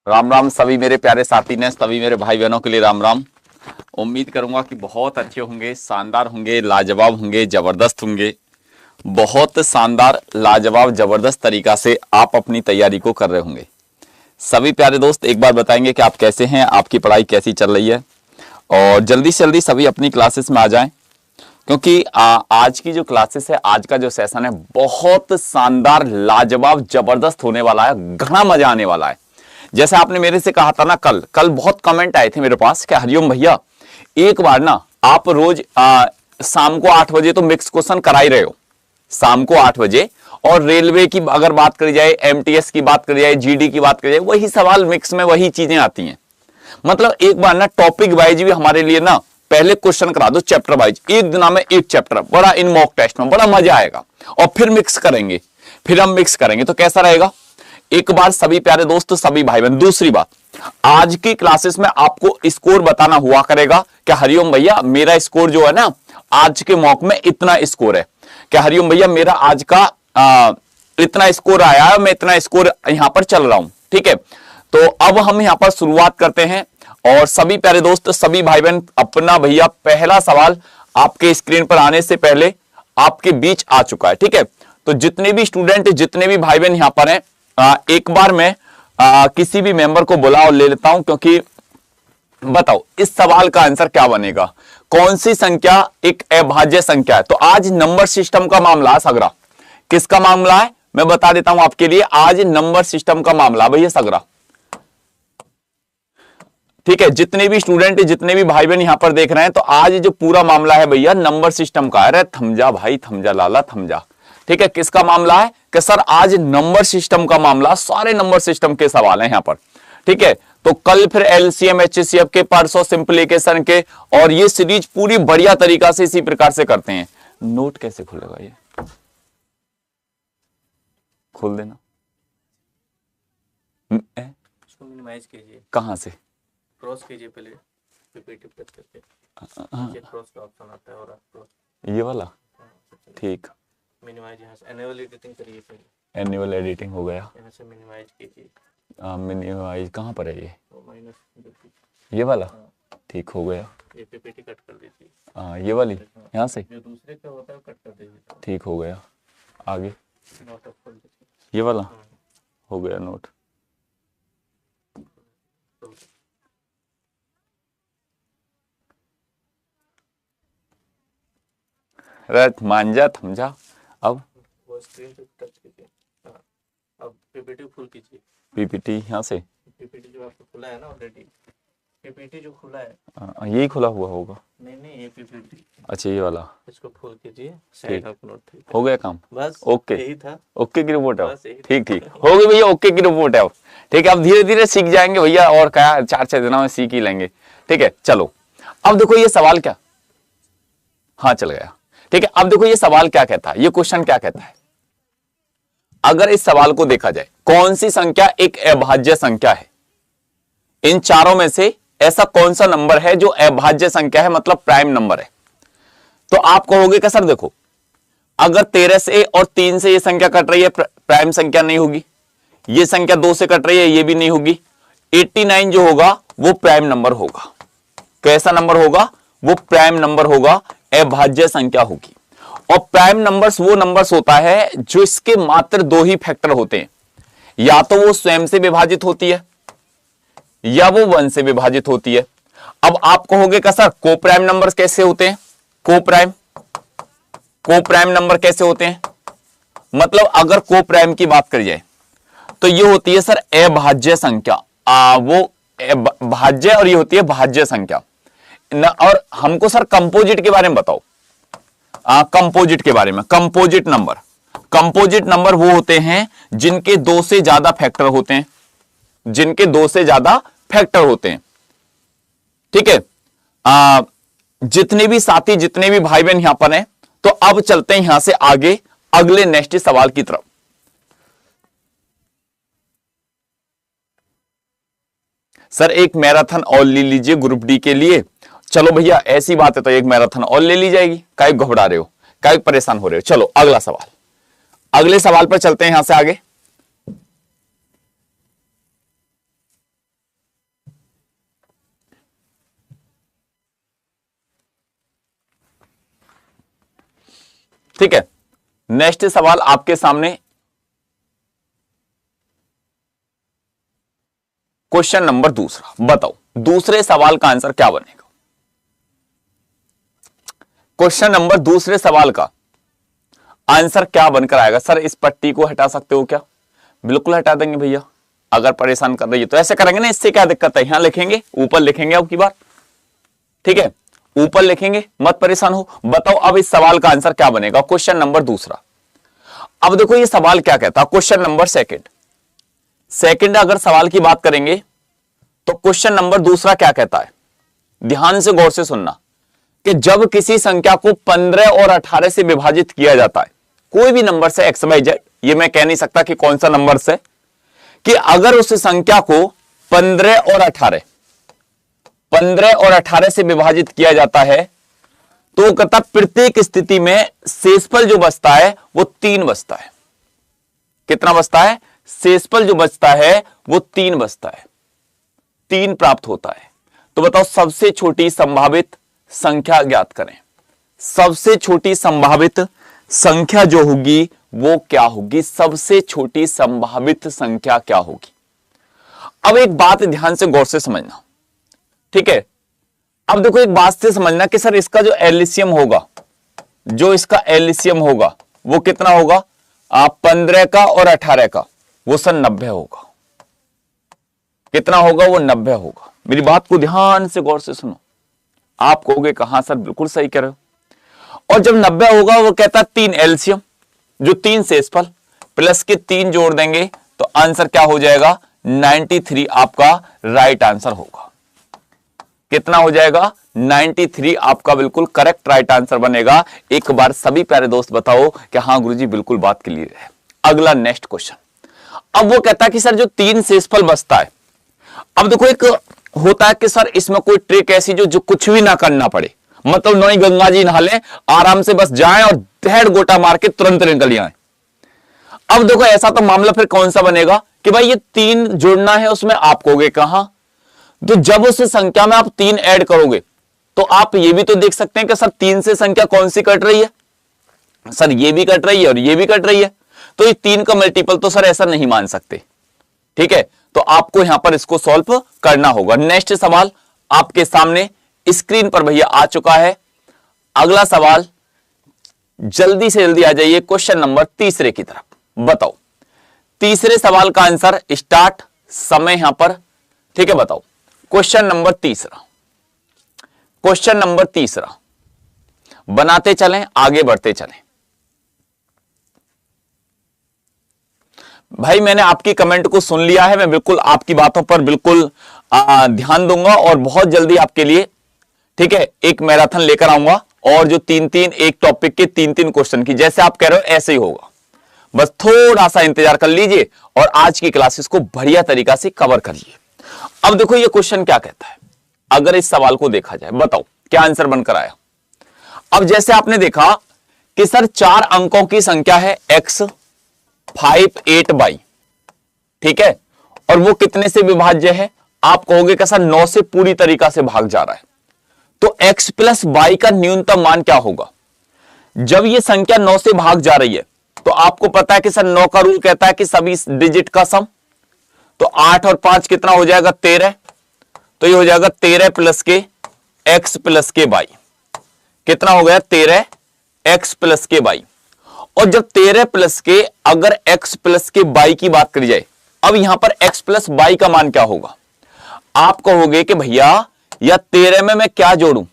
राम राम सभी मेरे प्यारे साथी ने, सभी मेरे भाई बहनों के लिए राम राम। उम्मीद करूंगा कि बहुत अच्छे होंगे, शानदार होंगे, लाजवाब होंगे, जबरदस्त होंगे। बहुत शानदार, लाजवाब, जबरदस्त तरीका से आप अपनी तैयारी को कर रहे होंगे। सभी प्यारे दोस्त एक बार बताएंगे कि आप कैसे हैं, आपकी पढ़ाई कैसी चल रही है, और जल्दी से जल्दी सभी अपनी क्लासेस में आ जाएं, क्योंकि आज की जो क्लासेस है, आज का जो सेशन है, बहुत शानदार, लाजवाब, जबरदस्त होने वाला है। घना मजा आने वाला है। जैसे आपने मेरे से कहा था ना, कल बहुत कमेंट आए थे मेरे पास कि हरिओम भैया एक बार ना आप रोज शाम को 8 बजे तो मिक्स क्वेश्चन करा ही रहे हो, शाम को 8 बजे। और रेलवे की अगर बात करी जाए, एमटीएस की बात करी जाए, जीडी की बात करी जाए, वही सवाल मिक्स में वही चीजें आती हैं। मतलब एक बार ना टॉपिक वाइज भी हमारे लिए ना पहले क्वेश्चन करा दो, चैप्टर वाइज, एक दिन में एक चैप्टर, बड़ा इन मॉक टेस्ट में बड़ा मजा आएगा। और फिर मिक्स करेंगे, फिर हम मिक्स करेंगे तो कैसा रहेगा। एक बार सभी प्यारे दोस्त, सभी भाई बहन, दूसरी बात, आज की क्लासेस में आपको स्कोर बताना हुआ करेगा कि हरिओम भैया मेरा स्कोर जो है ना आज के मॉक में इतना स्कोर है, कि हरिओम भैया मेरा आज का इतना स्कोर आया है, मैं इतना स्कोर यहां पर चल रहा हूं। ठीक है, तो अब हम यहां पर शुरुआत करते हैं। और सभी प्यारे दोस्त, सभी भाई बहन, अपना भैया पहला सवाल आपके स्क्रीन पर आने से पहले आपके बीच आ चुका है। ठीक है, तो जितने भी स्टूडेंट, जितने भी भाई बहन यहां पर हैं, एक बार मैं किसी भी मेंबर को बुला और ले लेता हूं, क्योंकि बताओ इस सवाल का आंसर क्या बनेगा। कौन सी संख्या एक अभाज्य संख्या है। तो आज नंबर सिस्टम का मामला है सगरा। किसका मामला है मैं बता देता हूं आपके लिए, आज नंबर सिस्टम का मामला भैया सगरा। ठीक है, जितने भी स्टूडेंट, जितने भी भाई बहन यहां पर देख रहे हैं, तो आज जो पूरा मामला है भैया नंबर सिस्टम का। अरे थमजा भाई, थमजा लाला, थमजा। ठीक है, किसका मामला है कि सर आज नंबर सिस्टम का मामला, सारे नंबर सिस्टम के सवाल हैं यहां पर। ठीक है, तो कल फिर एलसीएम एचसीएफ के, परसों सिंप्लीकेशन के, और ये सीरीज पूरी बढ़िया तरीका से इसी प्रकार से करते हैं। नोट कैसे खुलेगा, ये खोल देना। इसको मिनिमाइज कीजिए, कहां से क्रॉस कीजिए पहले, पीपीटी प्रेस करके नीचे क्रॉस का ऑप्शन आता है, और आप क्रॉस, ये वाला। ठीक, मिनिमाइज यहाँ से एनुअल एडिटिंग करिए पहले। एनुअल एडिटिंग हो गया, यहाँ से मिनिमाइज कीजिए, मिनिमाइज कहां पर है ये तो माइनस ये वाला। ठीक हो गया, ये पीपीटी कट कर दीजिए। हाँ ये वाली यहाँ से। जो दूसरे का होता है कट कर दीजिए। ठीक हो गया, आगे नोट ऑफ खोल दीजिए, ये वाला हो गया नोट। रथ मांझा थमझा। अब वो स्क्रीन पे टच कीजिए। हाँ, अब पीपीटी फुल कीजिए। पीपीटी यहाँ से, पीपीटी जो आपको खुला है ना ऑलरेडी, पीपीटी जो खुला है, यही खुला हुआ होगा। नहीं ये पीपीटी, अच्छा ये वाला, इसको खोल कीजिए, साइड ऑफ नोट हो गया काम। बस ओके, यही था। ओके की रिपोर्ट है। बस यही ठीक ठीक हो गई भैया, ओके की रिपोर्ट है। अब ठीक है, अब धीरे धीरे सीख जाएंगे भैया, और क्या 4-6 दिनों में सीख ही लेंगे। ठीक है, चलो अब देखो ये सवाल क्या, हाँ चल गया। ठीक है, अब देखो ये सवाल क्या कहता है, ये क्वेश्चन क्या कहता है। अगर इस सवाल को देखा जाए, कौन सी संख्या एक अभाज्य संख्या है, इन चारों में से ऐसा कौन सा नंबर है जो अभाज्य संख्या है, मतलब प्राइम नंबर है। तो आप कहोगे कि सर देखो, अगर 13 से और 3 से ये संख्या कट रही है, प्राइम संख्या नहीं होगी। ये संख्या 2 से कट रही है, ये भी नहीं होगी। 89 जो होगा वो प्राइम नंबर होगा। कैसा नंबर होगा, वो प्राइम नंबर होगा, अभाज्य संख्या होगी। और प्राइम नंबर्स वो नंबर्स होता है जो इसके मात्र 2 ही फैक्टर होते हैं, या तो वो स्वयं से विभाजित होती है या वो 1 से विभाजित होती है। अब आप कहोगे कि सर को प्राइम नंबर्स कैसे होते हैं, को प्राइम नंबर कैसे होते हैं। मतलब अगर को प्राइम की बात करी जाए तो ये होती है सर अभाज्य संख्या, वो भाज्य, और ये होती है भाज्य संख्या न। और हमको सर कंपोजिट के बारे में बताओ, कंपोजिट के बारे में। कंपोजिट नंबर वो होते हैं जिनके 2 से ज्यादा फैक्टर होते हैं, जिनके 2 से ज्यादा फैक्टर होते हैं। ठीक है, जितने भी साथी, जितने भी भाई बहन यहां पर हैं, तो अब चलते हैं यहां से आगे अगले नेक्स्ट सवाल की तरफ। सर एक मैराथन और ले लीजिए ग्रुप डी के लिए। चलो भैया ऐसी बात है तो एक मैराथन और ले ली जाएगी, काहे घबरा रहे हो, काहे परेशान हो रहे हो। चलो अगला सवाल, अगले सवाल पर चलते हैं यहां से आगे। ठीक है, नेक्स्ट सवाल आपके सामने, क्वेश्चन नंबर दूसरा, बताओ दूसरे सवाल का आंसर क्या बनेगा। क्वेश्चन नंबर दूसरे सवाल का आंसर क्या बनकर आएगा। सर इस पट्टी को हटा सकते हो क्या? बिल्कुल हटा देंगे भैया, अगर परेशान कर रही है तो ऐसे करेंगे ना, इससे क्या दिक्कत है, यहां लिखेंगे, ऊपर लिखेंगे अब की बार, ठीक है, ऊपर लिखेंगे, मत परेशान हो। बताओ अब इस सवाल का आंसर क्या बनेगा, क्वेश्चन नंबर दूसरा। अब देखो ये सवाल क्या कहता है, क्वेश्चन नंबर सेकंड अगर सवाल की बात करेंगे तो क्वेश्चन नंबर दूसरा क्या कहता है, ध्यान से गौर से सुनना, कि जब किसी संख्या को 15 और 18 से विभाजित किया जाता है, कोई भी नंबर से एक्स वाई जेड, ये मैं कह नहीं सकता कि कौन सा नंबर से, कि अगर उस संख्या को 15 और 18 से विभाजित किया जाता है तो कहता प्रत्येक स्थिति में शेषफल जो बचता है वो 3 बचता है। कितना बचता है? शेषफल जो बचता है वो 3 बचता है, 3 प्राप्त होता है। तो बताओ सबसे छोटी संभावित संख्या ज्ञात करें। सबसे छोटी संभावित संख्या जो होगी वो क्या होगी, सबसे छोटी संभावित संख्या क्या होगी। अब एक बात ध्यान से गौर से समझना, ठीक है। अब देखो एक बात से समझना कि सर इसका जो एलसीएम होगा, जो इसका एलसीएम होगा वो कितना होगा, 15 का और 18 का, वो सर 90 होगा। कितना होगा? वो 90 होगा। मेरी बात को ध्यान से गौर से सुनो। आप कहोगे कहां सर, बिल्कुल सही कह रहे हो। और जब 90 होगा वो कहता 3 एलसीएम, जो 3 शेषफल प्लस के 3 जोड़ देंगे तो आंसर क्या हो जाएगा, 93 आपका राइट आंसर होगा। कितना हो जाएगा? 93 आपका बिल्कुल करेक्ट राइट आंसर बनेगा। एक बार सभी प्यारे दोस्त बताओ कि हाँ गुरुजी बिल्कुल बात क्लियर है। अगला नेक्स्ट क्वेश्चन, अब वो कहता है कि सर जो 3 शेषफल बचता है, अब देखो एक होता है कि सर इसमें कोई ट्रिक ऐसी जो कुछ भी ना करना पड़े, मतलब नई गंगा जी नहा लें, आराम से बस जाएं और 1.5 गोटा मार के तुरंत निकल आए। अब देखो ऐसा तो मामला फिर कौन सा बनेगा कि भाई ये 3 जोड़ना है, उसमें आप कहोगे कहां, तो जब उस संख्या में आप 3 ऐड करोगे तो आप ये भी तो देख सकते हैं कि सर 3 से संख्या कौन सी कट रही है, सर ये भी कट रही है और ये भी कट रही है, तो ये 3 का मल्टीपल तो सर ऐसा नहीं मान सकते, ठीक है। तो आपको यहां पर इसको सॉल्व करना होगा। नेक्स्ट सवाल आपके सामने स्क्रीन पर भैया आ चुका है। अगला सवाल जल्दी से जल्दी आ जाइए क्वेश्चन नंबर तीसरे की तरफ। बताओ तीसरे सवाल का आंसर, स्टार्ट समय यहां पर, ठीक है। बताओ क्वेश्चन नंबर तीसरा, क्वेश्चन नंबर तीसरा बनाते चलें, आगे बढ़ते चलें। भाई मैंने आपकी कमेंट को सुन लिया है, मैं बिल्कुल आपकी बातों पर बिल्कुल ध्यान दूंगा और बहुत जल्दी आपके लिए, ठीक है, एक मैराथन लेकर आऊंगा और जो 3-3 एक टॉपिक के 3-3 क्वेश्चन की, जैसे आप कह रहे हो ऐसे ही होगा। बस थोड़ा सा इंतजार कर लीजिए और आज की क्लासेस को बढ़िया तरीका से कवर करिए। अब देखो ये क्वेश्चन क्या कहता है, अगर इस सवाल को देखा जाए, बताओ क्या आंसर बनकर आया। अब जैसे आपने देखा कि सर 4 अंकों की संख्या है x 5 8 बाई, ठीक है, और वो कितने से विभाज्य है, आप कहोगे कि सर 9 से पूरी तरीका से भाग जा रहा है, तो x प्लस बाई का न्यूनतम मान क्या होगा। जब ये संख्या 9 से भाग जा रही है तो आपको पता है कि सर 9 का रूल कहता है कि सभी डिजिट का सम, तो 8 और 5 कितना हो जाएगा, 13, तो ये हो जाएगा 13 प्लस के x प्लस के बाई, कितना हो गया 13 x प्लस के बाई। और जब 13 प्लस के, अगर x प्लस के बाई की बात करी जाए, अब यहां पर x प्लस बाई का मान क्या होगा। आप कहोगे कि भैया या 13 में मैं क्या जोड़ूं,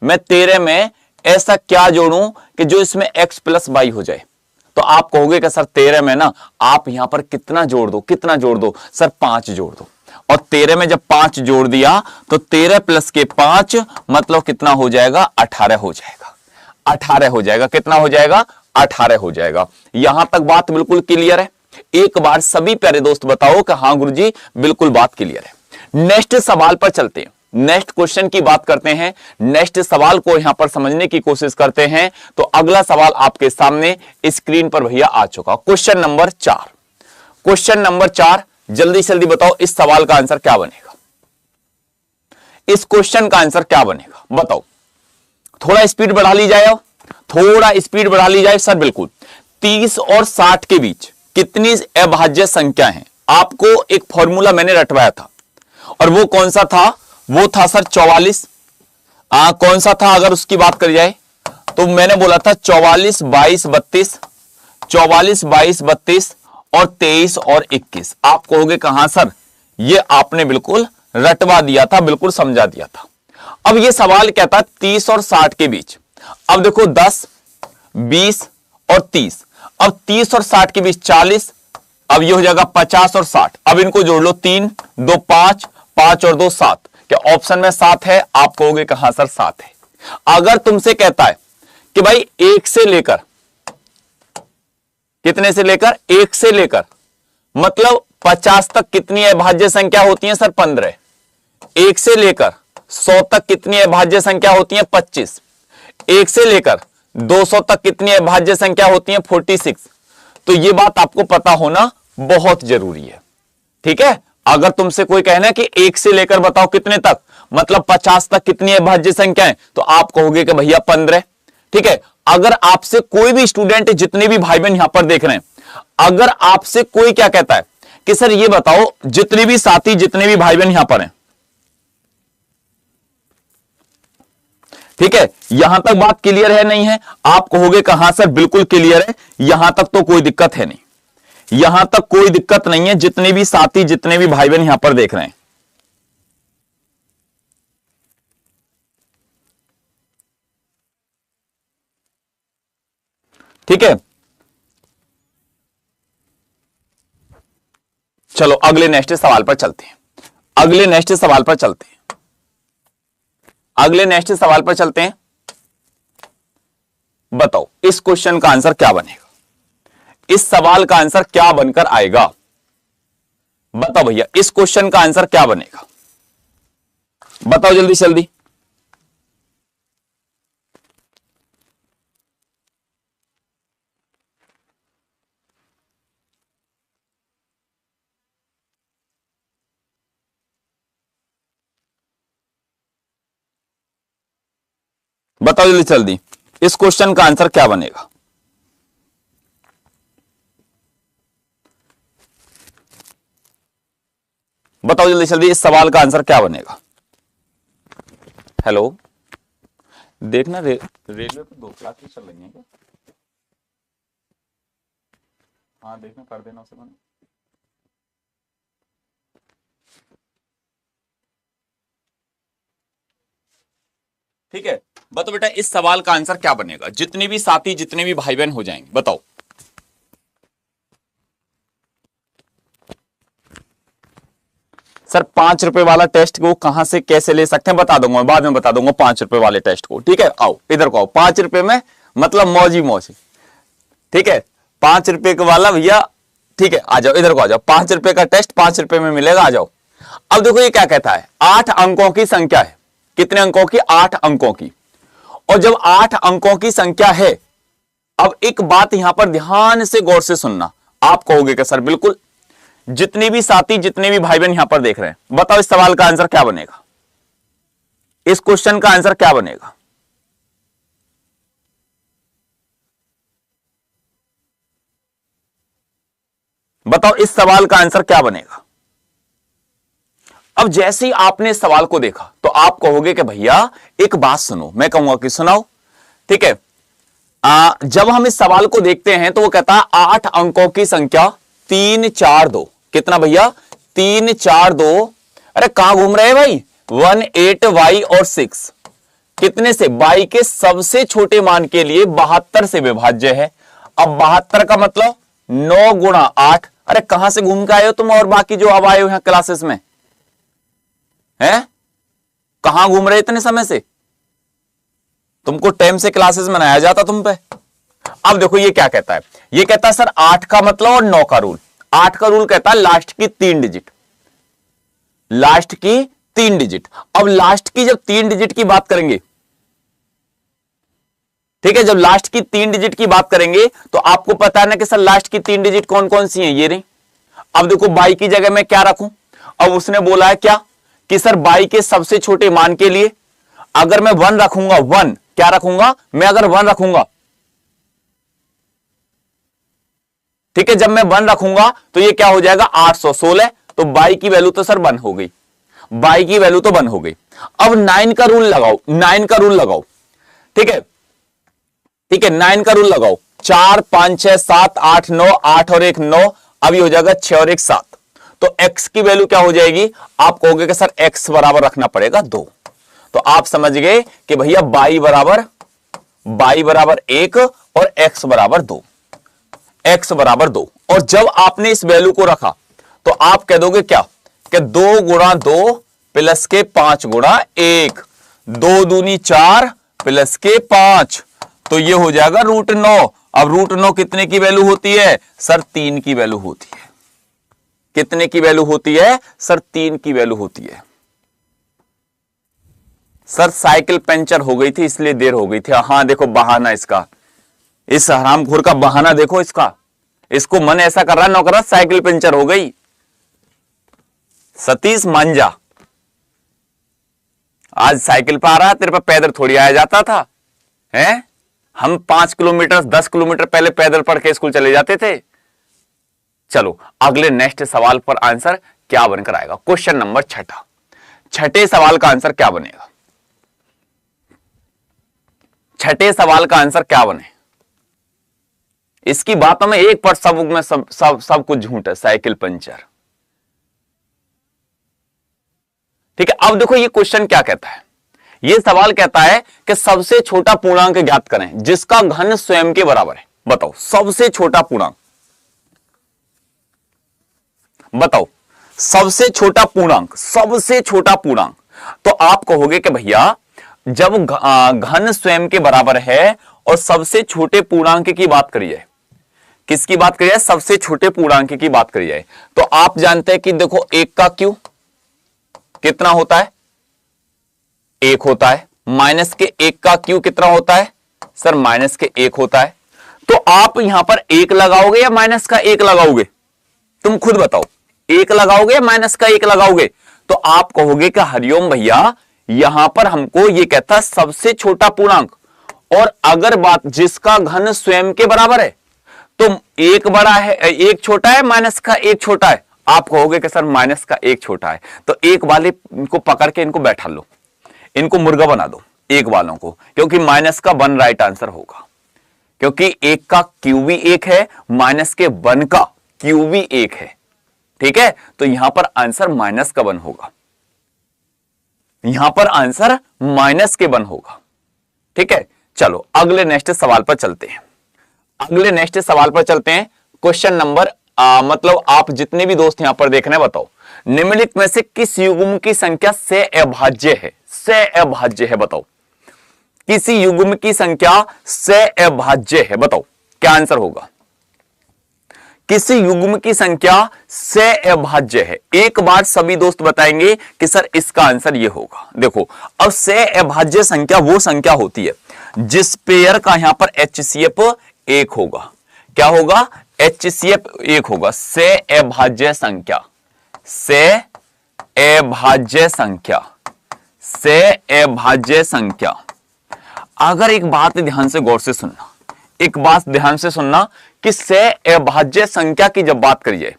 मैं 13 में ऐसा क्या जोड़ूं कि जो इसमें x प्लस बाई हो जाए, तो आप कहोगे कि सर 13 में ना आप यहां पर कितना जोड़ दो, कितना जोड़ दो, सर 5 जोड़ दो। और 13 में जब 5 जोड़ दिया तो 13 प्लस के 5 मतलब कितना हो जाएगा, 18 हो जाएगा, 18 हो जाएगा, कितना हो जाएगा, 18 हो जाएगा। यहां तक बात बिल्कुल क्लियर है। एक बार सभी प्यारे दोस्त बताओ कि हां गुरुजी बिल्कुल बात क्लियर है। नेक्स्ट सवाल पर चलते हैं, नेक्स्ट क्वेश्चन की बात करते हैं, नेक्स्ट सवाल को यहां पर समझने की कोशिश करते हैं। तो अगला सवाल आपके सामने स्क्रीन पर भैया आ चुका, क्वेश्चन नंबर 4। क्वेश्चन नंबर 4 जल्दी से जल्दी बताओ इस सवाल का आंसर क्या बनेगा, इस क्वेश्चन का आंसर क्या बनेगा, बताओ। थोड़ा स्पीड बढ़ा ली जाए, थोड़ा स्पीड बढ़ा ली जाए सर, बिल्कुल। 30 और 60 के बीच कितनी अभाज्य संख्या है? आपको एक फॉर्मूला मैंने रटवाया था, और वो कौन सा था? वो था सर 44। कौन सा था अगर उसकी बात करी जाए तो मैंने बोला था 44, 22, 32, 44, 22, 32 और 23 और 21। आप कहोगे कहां सर? ये आपने बिल्कुल रटवा दिया था, बिल्कुल समझा दिया था। अब ये सवाल कहता है 30 और 60 के बीच। अब देखो 10, 20 और 30। अब 30 और 60 के बीच 40, अब ये हो जाएगा 50 और 60। अब इनको जोड़ लो, 3, 2, 5, 5 और 2, 7। क्या ऑप्शन में 7 है? आप कहोगे कहां सर 7 है। अगर तुमसे कहता है कि भाई 1 से लेकर, कितने से लेकर? 1 से लेकर मतलब 50 तक कितनी अभाज्य संख्या होती है सर? 15। 1 से लेकर 100 तक कितनी अभाज्य संख्या होती है? 25। 1 से लेकर 200 तक कितनी अभाज्य संख्या होती है? 46। तो ये बात आपको पता होना बहुत जरूरी है, ठीक है। अगर तुमसे कोई कहना है कि 1 से लेकर बताओ कितने तक, मतलब 50 तक कितनी अभाज्य संख्या है, तो आप कहोगे कि भैया 15, ठीक है। अगर आपसे कोई भी स्टूडेंट, जितने भी भाई बहन यहां पर देख रहे हैं, अगर आपसे कोई क्या कहता है कि सर ये बताओ, जितने भी साथी, जितने भी भाई बहन यहां पर हैं, ठीक है, यहां तक बात क्लियर है नहीं है? आप कहोगे कहां सर? बिल्कुल क्लियर है, यहां तक तो कोई दिक्कत है नहीं, यहां तक कोई दिक्कत नहीं है। जितने भी साथी, जितने भी भाई बहन यहां पर देख रहे हैं, ठीक है। चलो अगले नेक्स्ट सवाल पर चलते हैं, अगले नेक्स्ट सवाल पर चलते हैं, अगले नेक्स्ट सवाल पर चलते हैं। बताओ इस क्वेश्चन का आंसर क्या बनेगा? इस सवाल का आंसर क्या बनकर आएगा? बताओ भैया, इस क्वेश्चन का आंसर क्या बनेगा? बताओ जल्दी से जल्दी। बताओ जल्दी जल्दी, इस क्वेश्चन का आंसर क्या बनेगा? बताओ जल्दी जल्दी, इस सवाल का आंसर क्या बनेगा? हेलो, देखना रेलवे पे 2 क्लासेस चल रही हैं क्या? हाँ देखना, कर देना उसे मैंने। ठीक है, बताओ बेटा इस सवाल का आंसर क्या बनेगा? जितने भी साथी, जितने भी भाई बहन हो जाएंगे, बताओ। सर 5 रुपए वाला टेस्ट को कहां से कैसे ले सकते हैं? बता दूंगा, बाद में बता दूंगा 5 रुपए वाले टेस्ट को, ठीक है। आओ इधर को आओ, 5 रुपए में मतलब मौजी मौज, ठीक है। 5 रुपए का वाला भैया, ठीक है, आ जाओ इधर को आ जाओ। 5 रुपए का टेस्ट 5 रुपए में मिलेगा, आ जाओ। अब देखो ये क्या कहता है, 8 अंकों की संख्या है। कितने अंकों की? 8 अंकों की। और जब 8 अंकों की संख्या है, अब एक बात यहां पर ध्यान से गौर से सुनना। आप कहोगे कि सर बिल्कुल, जितने भी साथी, जितने भी भाई बहन यहां पर देख रहे हैं, बताओ इस सवाल का आंसर क्या बनेगा? इस क्वेश्चन का आंसर क्या बनेगा? बताओ इस सवाल का आंसर क्या बनेगा? अब जैसे ही आपने इस सवाल को देखा तो आप कहोगे कि भैया एक बात सुनो, मैं कहूंगा कि सुनाओ, ठीक है। जब हम इस सवाल को देखते हैं तो वो कहता है 8 अंकों की संख्या 3, 4, 2। कितना भैया? 3, 4, 2। अरे कहां घूम रहे हैं भाई? 1, 8, y और 6 कितने से? y के सबसे छोटे मान के लिए 72 से विभाज्य है। अब 72 का मतलब 9 गुणा 8। अरे कहां से घूम के आए हो तुम और बाकी जो अब आए हो यहां क्लासेस में हैं? कहां घूम रहे इतने समय से? तुमको टाइम से क्लासेस में आया जाता तुम पे। अब देखो ये क्या कहता है, ये कहता है सर 8 का मतलब और 9 का रूल। 8 का रूल कहता है लास्ट की 3 डिजिट, लास्ट की 3 डिजिट। अब लास्ट की जब 3 डिजिट की बात करेंगे, ठीक है, जब लास्ट की 3 डिजिट की बात करेंगे तो आपको पता है ना कि सर लास्ट की 3 डिजिट कौन कौन सी हैं? ये रही। अब देखो बाई की जगह मैं क्या रखूं? अब उसने बोला है क्या कि सर बाई के सबसे छोटे मान के लिए अगर मैं 1 रखूंगा 1, क्या रखूंगा मैं? अगर 1 रखूंगा, ठीक है, जब मैं 1 रखूंगा तो ये क्या हो जाएगा 816, तो बाई की वैल्यू तो सर 1 हो गई, बाई की वैल्यू तो 1 हो गई। अब 9 का रूल लगाओ, 9 का रूल लगाओ, ठीक है, ठीक है, 9 का रूल लगाओ, 4 5 6 7 8 9, 8 और 1 9, अभी हो जाएगा 6 और 1 7, तो x की वैल्यू क्या हो जाएगी? आप कहोगे कि सर x बराबर रखना पड़ेगा 2, तो आप समझ गए कि भैया बाई बराबर 1 और x बराबर 2, x बराबर 2। और जब आपने इस वैल्यू को रखा तो आप कह दोगे क्या कि 2 गुणा 2 प्लस के 5 गुणा 1, 2 दूनी 4 प्लस के 5, तो ये हो जाएगा √9। अब √9 कितने की वैल्यू होती है सर? 3 की वैल्यू होती है। कितने की वैल्यू होती है सर? 3 की वैल्यू होती है। सर साइकिल पंचर हो गई थी इसलिए देर हो गई थी। हाँ देखो बहाना इसका, इस हरामखोर का बहाना देखो इसका, इसको मन ऐसा कर रहा नौकरा साइकिल पंचर हो गई। सतीश मांझा आज साइकिल पर आ रहा, तेरे पर पैदल थोड़ी आया जाता था हैं? हम 5 किलोमीटर 10 किलोमीटर पहले पैदल पढ़ के स्कूल चले जाते थे। चलो अगले नेक्स्ट सवाल पर आंसर क्या बनकर आएगा? क्वेश्चन नंबर 6, छठे सवाल का आंसर क्या बनेगा? छठे सवाल का आंसर क्या बने? इसकी बातों में एक पर सब कुछ झूठ है, साइकिल पंचर। ठीक है, अब देखो ये क्वेश्चन क्या कहता है। ये सवाल कहता है कि सबसे छोटा पूर्णांक ज्ञात करें जिसका घन स्वयं के बराबर है। बताओ सबसे छोटा पूर्णांक, बताओ सबसे छोटा पूर्णांक, सबसे छोटा पूर्णांक। तो आप कहोगे कि भैया जब घन स्वयं के बराबर है और सबसे छोटे पूर्णांक की बात करी जाए, किसकी बात करी जाए? सबसे छोटे पूर्णांक की बात करी जाए, तो आप जानते हैं कि देखो 1 का क्यू कितना होता है? 1 होता है। माइनस के 1 का क्यू कितना होता है सर? माइनस के 1 होता है। तो आप यहां पर 1 लगाओगे या माइनस का 1 लगाओगे? तुम खुद बताओ, 1 लगाओगे या माइनस का 1 लगाओगे? तो आप कहोगे कि हरिओम भैया यहां पर हमको ये कहता है सबसे छोटा पूर्णांक, और अगर बात जिसका घन स्वयं के बराबर है तो 1 बड़ा है, 1 छोटा है, माइनस का 1 छोटा है। आप कहोगे कि सर माइनस का 1 छोटा है, तो 1 वाले को पकड़ के इनको बैठा लो, इनको मुर्गा बना दो 1 वालों को, क्योंकि माइनस का 1 राइट आंसर होगा, क्योंकि 1 का क्यू भी 1 है, माइनस के 1 का क्यू भी 1 है। ठीक है, तो यहां पर आंसर माइनस का 1 होगा, यहां पर आंसर माइनस के 1 होगा। ठीक है, चलो अगले नेक्स्ट सवाल पर चलते हैं। अगले नेक्स्ट सवाल पर चलते हैं। क्वेश्चन नंबर मतलब आप जितने भी दोस्त यहां पर देख रहे हैं, बताओ निम्नलिखित में से किस युग्म की संख्या से अभाज्य है? से अभाज्य है, बताओ किसी युग्म की संख्या से अभाज्य है, बताओ क्या आंसर होगा? किसी युग्म की संख्या से अभाज्य है। एक बार सभी दोस्त बताएंगे कि सर इसका आंसर ये होगा। देखो अब से अभाज्य संख्या वो संख्या होती है जिस पेयर का यहां पर HCF 1 होगा। क्या होगा? HCF 1 होगा। से अभाज्य संख्या, से अभाज्य संख्या, से अभाज्य संख्या। अगर एक बात ध्यान से गौर से सुनना, एक बात ध्यान से सुनना कि से अभाज्य संख्या की जब बात करी जाए,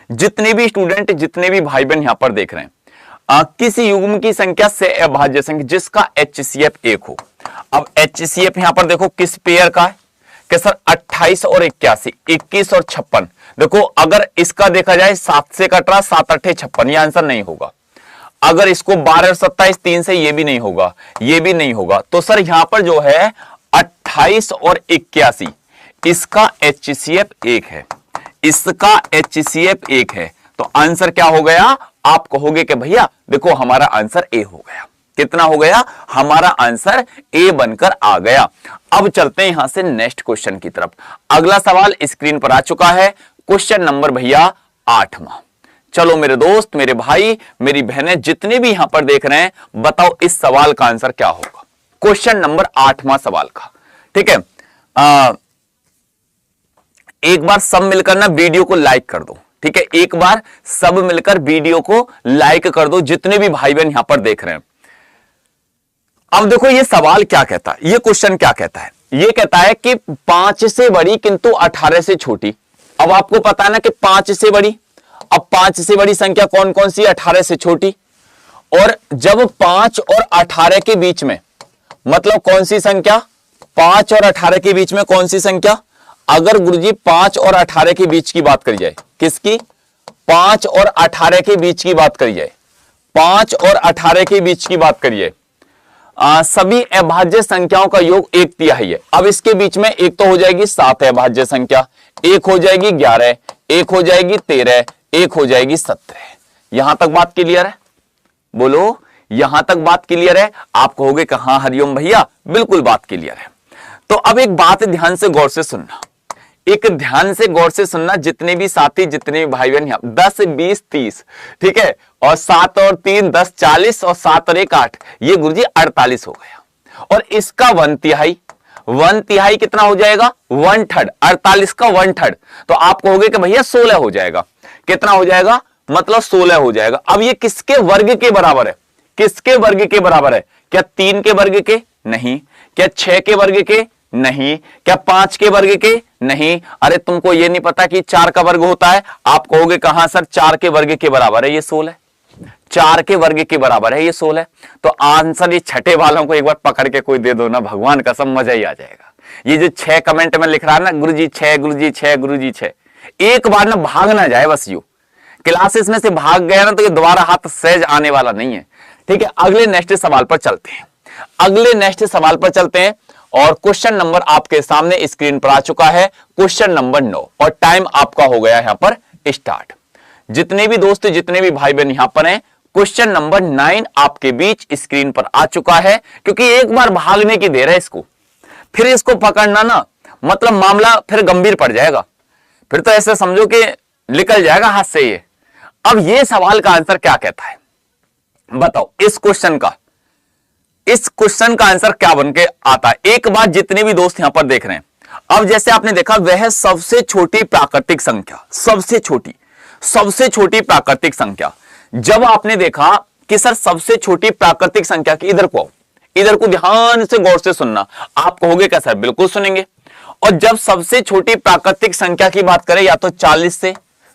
जितने भी स्टूडेंट, जितने भी भाई बहन यहां पर देख रहे हैं, किसी युग्म की संख्या से अभाज्य संख्या जिसका HCF 1 हो। अब HCF यहां पर देखो किस पेयर का है कि सर 28 और 81, 21 और 56। देखो अगर इसका देखा जाए 7 से कट रहा, 7 8 56, ये आंसर नहीं होगा। अगर इसको 12 और 27 3 से, ये भी नहीं होगा, ये भी नहीं होगा। तो सर यहां पर जो है 28 और 81, इसका HCF 1 है, इसका HCF 1 है। तो आंसर क्या हो गया? आप कहोगे कि भैया देखो हमारा आंसर ए हो गया। कितना हो गया? हमारा आंसर ए बनकर आ गया। अब चलते हैं यहां से नेक्स्ट क्वेश्चन की तरफ। अगला सवाल स्क्रीन पर आ चुका है, क्वेश्चन नंबर भैया 8वां। चलो मेरे दोस्त, मेरे भाई, मेरी बहनें, जितने भी यहां पर देख रहे हैं, बताओ इस सवाल का आंसर क्या होगा? क्वेश्चन नंबर 8वां सवाल का। ठीक है, एक बार सब मिलकर ना वीडियो को लाइक कर दो। ठीक है, एक बार सब मिलकर वीडियो को लाइक कर दो, जितने भी भाई बहन यहां पर देख रहे हैं। अब देखो ये सवाल क्या कहता है, ये क्वेश्चन क्या कहता है, ये कहता है कि 5 से बड़ी किंतु 18 से छोटी। अब आपको पता है ना कि 5 से बड़ी, अब 5 से बड़ी संख्या कौन कौन सी, 18 से छोटी। और जब 5 और 18 के बीच में, मतलब कौन सी संख्या, 5 और 18 के बीच में कौन सी संख्या, अगर गुरुजी 5 और 18 के बीच की बात करी जाए, किसकी, 5 और 18 के बीच की बात करी जाए, 5 और 18 के बीच की बात करिए, सभी अभाज्य संख्याओं का योग 1/3 है। अब इसके बीच में एक तो हो जाएगी 7 अभाज्य संख्या, एक हो जाएगी 11, एक हो जाएगी 13, एक हो जाएगी 17। यहां तक बात क्लियर है, बोलो यहां तक बात क्लियर है। आप कहोगे कि हाँ हरिओम भैया बिल्कुल बात क्लियर है। तो अब एक बात ध्यान से गौर से सुनना, एक ध्यान से गौर से सुनना, जितने भी साथी, जितने भी भाई बहन, 10 20 30, ठीक है, और 7 और 3 10 40, और 7 और 1 8, ये गुरुजी 48 हो गया। और इसका 1/3 कितना हो जाएगा, 1/3, 48 का 1/3, तो आप कहोगे कि भैया 16 हो जाएगा। कितना हो जाएगा, मतलब 16 हो जाएगा। अब ये किसके वर्ग के बराबर है, किसके वर्ग के बराबर है, क्या 3 के वर्ग के, नहीं, क्या 6 के वर्ग के, नहीं, क्या 5 के वर्ग के, नहीं। अरे तुमको ये नहीं पता कि 4 का वर्ग होता है, आप कहोगे कहां सर, 4 के वर्ग के बराबर है ये 16, 4 के वर्ग के बराबर है ये 16। तो आंसर ये छठे वालों को एक बार पकड़ के कोई दे दो ना, भगवान कसम मजा ही आ जाएगा। ये जो 6 कमेंट में लिख रहा है ना, गुरुजी 6, गुरुजी 6, गुरुजी 6, एक बार ना भाग ना जाए, बस यू क्लासेस में से भाग गया ना तो ये दोबारा हाथ सहज आने वाला नहीं है। ठीक है, अगले नेक्स्ट सवाल पर चलते हैं, अगले नेक्स्ट सवाल पर चलते हैं। और क्वेश्चन नंबर आपके सामने स्क्रीन पर आ चुका है, क्वेश्चन नंबर 9, और टाइम आपका हो गया यहां पर स्टार्ट। जितने भी दोस्त, जितने भी भाई बहन यहां पर हैं, क्वेश्चन नंबर 9 आपके बीच स्क्रीन पर आ चुका है। क्योंकि एक बार भागने की देर है इसको, फिर इसको पकड़ना ना मतलब मामला फिर गंभीर पड़ जाएगा, फिर तो ऐसे समझो कि निकल जाएगा हाथ से ये। अब ये सवाल का आंसर क्या कहता है बताओ, इस क्वेश्चन का आंसर क्या बन के आता है। एक बार जितने भी दोस्त यहां पर देख रहे हैं, अब जैसे आपने देखा वह सबसे छोटी प्राकृतिक संख्या, सबसे छोटी प्राकृतिक संख्या। जब आपने देखा कि सर सबसे छोटी प्राकृतिक संख्या की, इधर को ध्यान से गौर से सुनना, आप कहोगे क्या सर, बिल्कुल सुनेंगे। और जब सबसे छोटी प्राकृतिक संख्या की बात करें, या तो 40 से,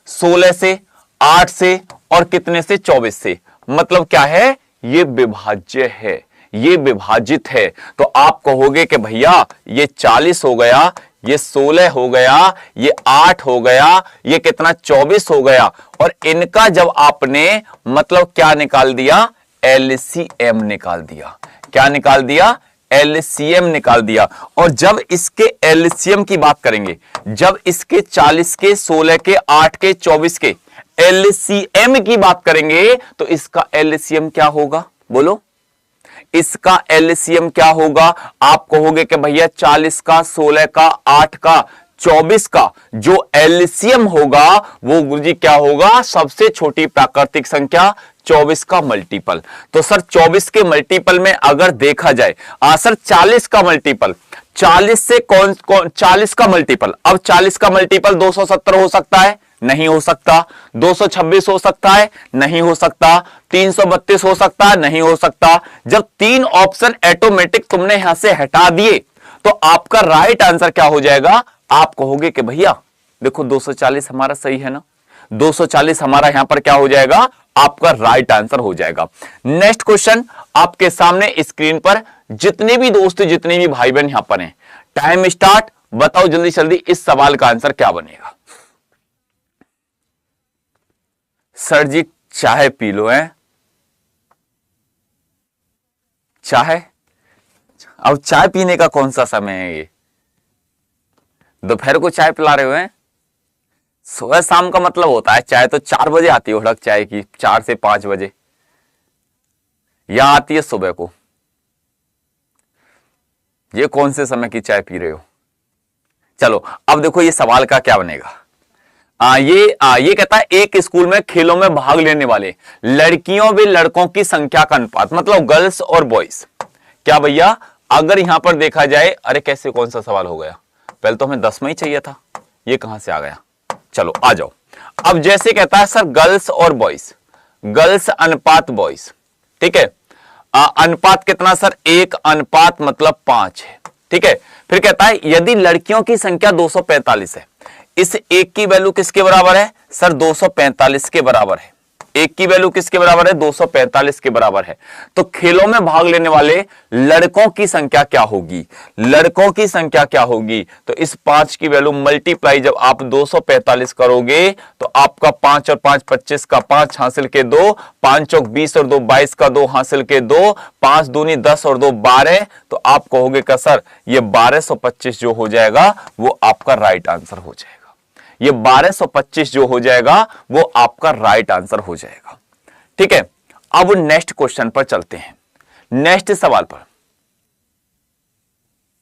16 से, 8 से, और कितने से, 24 से, मतलब क्या है, ये विभाज्य है, ये विभाजित है। तो आप कहोगे कि भैया ये 40 हो गया, ये 16 हो गया, ये 8 हो गया, ये कितना 24 हो गया। और इनका जब आपने मतलब क्या निकाल दिया, एलसीएम निकाल दिया। क्या निकाल दिया, एलसीएम निकाल दिया। और जब इसके एलसीएम की बात करेंगे, जब इसके 40 के, 16 के, 8 के, 24 के एलसीएम की बात करेंगे, तो इसका एलसीएम क्या होगा, बोलो इसका एलसीएम क्या होगा। आप कहोगे कि भैया 40 का, 16 का, 8 का, 24 का जो एलसीएम होगा वो गुरुजी क्या होगा, सबसे छोटी प्राकृतिक संख्या 24 का मल्टीपल। तो सर 24 के मल्टीपल में अगर देखा जाए, सर 40 का मल्टीपल, 40 से कौन 40 का मल्टीपल, अब 40 का मल्टीपल 270 हो सकता है, नहीं हो सकता। 226 हो सकता है, नहीं हो सकता। 332 हो सकता है, नहीं हो सकता। जब 3 ऑप्शन ऑटोमेटिक तुमने यहां से हटा दिए, तो आपका राइट आंसर क्या हो जाएगा। आप कहोगे कि भैया देखो 240 हमारा सही है ना, 240 हमारा यहां पर क्या हो जाएगा, आपका राइट आंसर हो जाएगा। नेक्स्ट क्वेश्चन आपके सामने स्क्रीन पर, जितने भी दोस्त, जितने भी भाई बहन यहां पर हैं, टाइम स्टार्ट, बताओ जल्दी जल्दी इस सवाल का आंसर क्या बनेगा। सर जी चाय पी लो, है चाय, अब चाय पीने का कौन सा समय है ये, दोपहर को चाय पिला रहे हो हैं। सुबह शाम का मतलब होता है चाय तो 4 बजे आती है उड़क चाय की, 4 से 5 बजे, यहां आती है सुबह को। ये कौन से समय की चाय पी रहे हो। चलो अब देखो ये सवाल का क्या बनेगा। ये कहता है एक स्कूल में खेलों में भाग लेने वाले लड़कियों व लड़कों की संख्या का अनुपात, मतलब गर्ल्स और बॉयज। क्या भैया अगर यहां पर देखा जाए, अरे कैसे कौन सा सवाल हो गया, पहले तो हमें 10 में ही चाहिए था, ये कहां से आ गया। चलो आ जाओ। अब जैसे कहता है सर गर्ल्स और बॉयज, गर्ल्स अनुपात बॉयज, ठीक है। अनुपात कितना सर, 1 अनुपात मतलब 5 है। ठीक है, फिर कहता है यदि लड़कियों की संख्या 245 है, इस 1 की वैल्यू किसके बराबर है सर, 245 के बराबर है। 1 की वैल्यू किसके बराबर है, 245 के बराबर है। तो खेलों में भाग लेने वाले लड़कों की संख्या क्या होगी, लड़कों की संख्या क्या होगी, तो इस 5 की वैल्यू मल्टीप्लाई जब आप 245 करोगे तो आपका 5 और 5 25 का 5 हासिल के 2, 5 चौक 20 और 2 22 का 2 हासिल के 2, 5 दूनी 10 और 2 12, तो आप कहोगे का सर ये 1225 जो हो जाएगा वो आपका राइट आंसर हो जाएगा। ये 1225 जो हो जाएगा वो आपका राइट आंसर हो जाएगा। ठीक है, अब नेक्स्ट क्वेश्चन पर चलते हैं, नेक्स्ट सवाल पर।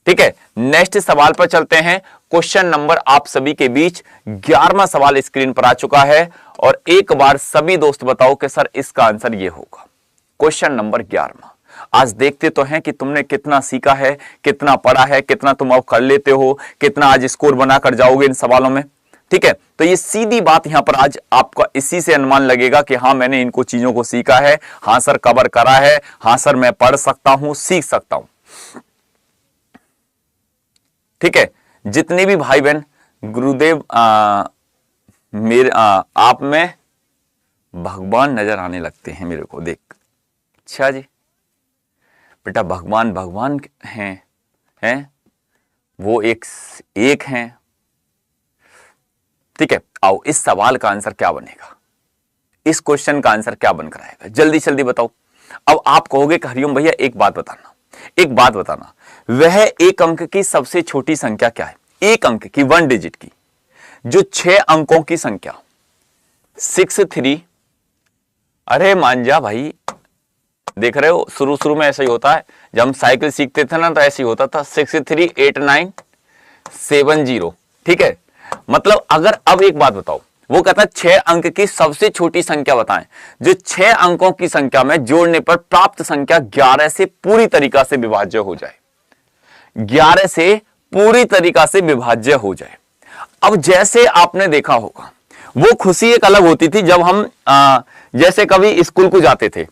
ठीक है, नेक्स्ट सवाल पर चलते हैं। क्वेश्चन नंबर आप सभी के बीच 11वां सवाल स्क्रीन पर आ चुका है और एक बार सभी दोस्त बताओ कि सर इसका आंसर ये होगा। क्वेश्चन नंबर 11वां। आज देखते तो हैं कि तुमने कितना सीखा है, कितना पढ़ा है, कितना तुम अब कर लेते हो, कितना आज स्कोर बनाकर जाओगे इन सवालों में। ठीक है, तो ये सीधी बात यहां पर आज आपका इसी से अनुमान लगेगा कि हाँ मैंने इनको चीजों को सीखा है, हाँ सर कवर करा है, हाँ सर मैं पढ़ सकता हूं, सीख सकता हूं। ठीक है, जितने भी भाई बहन गुरुदेव मेरे आप में भगवान नजर आने लगते हैं मेरे को, देख। अच्छा जी बेटा, भगवान भगवान हैं वो एक हैं। ठीक है, आओ इस सवाल का आंसर क्या बनेगा, इस क्वेश्चन का आंसर क्या बनकर आएगा, जल्दी जल्दी बताओ। अब आप कहोगे कि हरिओम भैया एक बात बताना, एक बात बताना, वह एक अंक की सबसे छोटी संख्या क्या है, एक अंक की, 1 डिजिट की, जो 6 अंकों की संख्या 63। अरे मान जा भाई, देख रहे हो शुरू शुरू में ऐसा ही होता है, जब हम साइकिल सीखते थे ना तो ऐसे ही होता था, 638970। ठीक है, मतलब अगर अब एक बात बताओ, वो कहता है 6 अंक की सबसे छोटी संख्या बताएं जो 6 अंकों की संख्या में जोड़ने पर प्राप्त संख्या 11 से पूरी तरीका से विभाज्य हो जाए, 11 से पूरी तरीका से विभाज्य हो जाए। अब जैसे आपने देखा होगा वो खुशी एक अलग होती थी जब हम जैसे कभी स्कूल को जाते थे